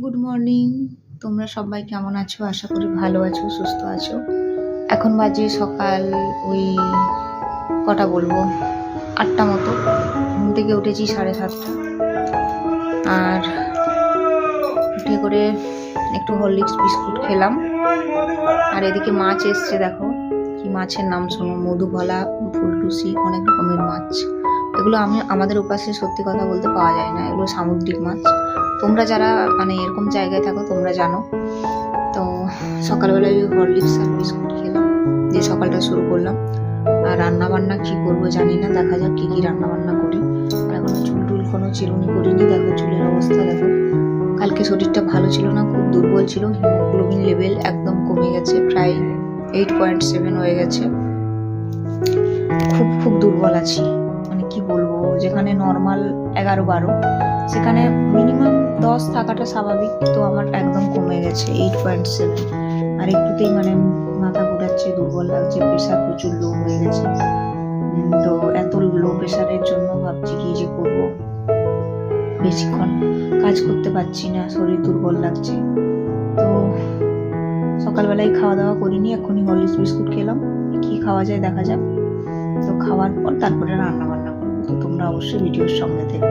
Good morning. তোমরা সবাই কেমন আছো? আশা করি ভালো আছো, সুস্থ আছো। এখন বাজে সকাল ওই কটা বলবো, 8টা মতো। ঘুম থেকে উঠেছি 7:30। আর উঠে করে একটু হরলিক্স বিস্কুট খেলাম। আর এদিকে মাছ এসছে, দেখো কি মাছের নাম শোনো, মধুভলা, ফুলটুসি, অনেক রকমের মাছ। এগুলো আমাদের উপাসে সত্যি কথা বলতে পাওয়া যায় না, এগুলো সামুদ্রিক মাছ। তোমরা যারা মানে এরকম জায়গায় থাকো তোমরা জানো। তো সকালবেলায় হরলিক্স আর বিস্কুট খেলাম, দিয়ে সকালটা শুরু করলাম। আর রান্না বান্না কি করবো জানি না, দেখা যাক কি রান্না বান্না করি। আর এখনো চুল কোনো চিরুনি করিনি। দেখো চুলের অবস্থা দেখো। কালকে শরীরটা ভালো ছিল না, খুব দুর্বল ছিল। হিমোগ্লোবিন লেভেল একদম কমে গেছে, প্রায় 8.7 হয়ে গেছে। খুব দুর্বল আছি, মানে কি বলবো, যেখানে নর্মাল 11-12 সেখানে মিনিমাম 10 থাকাটা স্বাভাবিক, তো আমার একদম কমে গেছে 8.7। আর একটুতেই মানে মাথা ঘোরাচ্ছে, দুর্বল লাগছে, প্রেশার প্রচুর লো হয়ে গেছে। তো এত লো প্রেশারের জন্য ভাবছি কি যে করবো, বেশিক্ষণ কাজ করতে পারছি না, শরীর দুর্বল লাগছে। তো সকালবেলায় খাওয়া দাওয়া করিনি, এখনই হরলিক্স বিস্কুট খেলাম। কি খাওয়া যায় দেখা যাক। তো খাওয়ার পর তারপরে রান্না বান্না করবো। তো তোমরা অবশ্যই ভিডিওর সঙ্গে থেকো।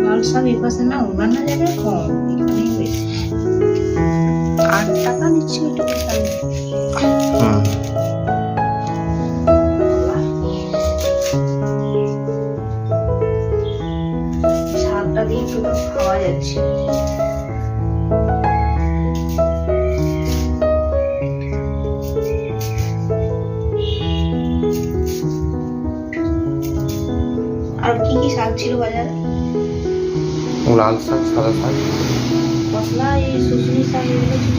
লাল শাক এই পাশে না, অন্যান্য জায়গায় কম, এখানেই বেশি। 8 টাকা নিচ্ছে ওইটুকু শাক। শাকটা দিয়ে তো খাওয়া যাচ্ছে। আর কি কি শাক ছিল বাজারে? লাল শাক, সাদা শাক, মশলা, এই শুশুনি শাক, এগুলো ছিল।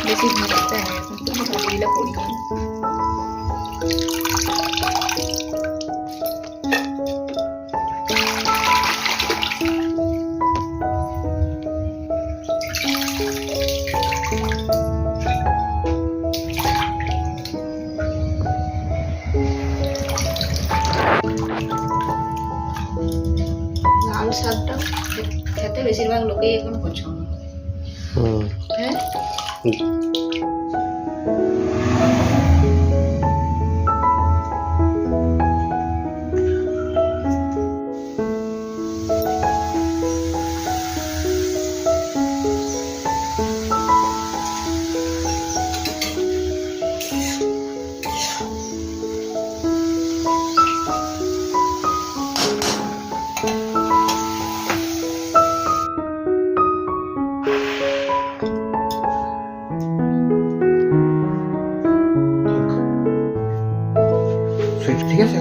বেশি ভাজতে হয় এখন, কিন্তু ভাজিগুলো করিনি। লাল শাকটা খেতে বেশিরভাগ লোকেই এখন পছন্দ। হ্যাঁ, ঠিক আছে।